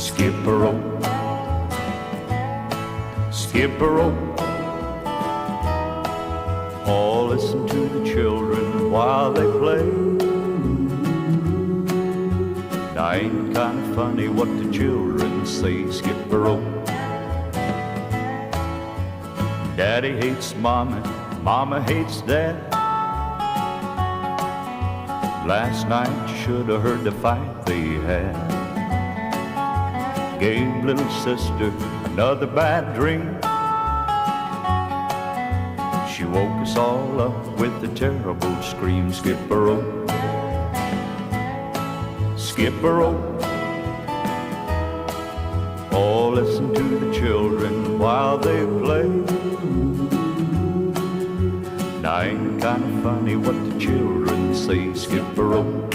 skip a rope, skip a rope. Oh, listen to the children while they play. Now ain't kinda funny what the children say, skip a rope. Daddy hates Mama, Mama hates Dad. Last night you should have heard the fight they had. Gave little sister another bad dream. She woke us all up with a terrible scream. Skip a rope, skip a rope. Oh, listen to the children while they play. Now ain't kinda funny what the children say, skip a rope,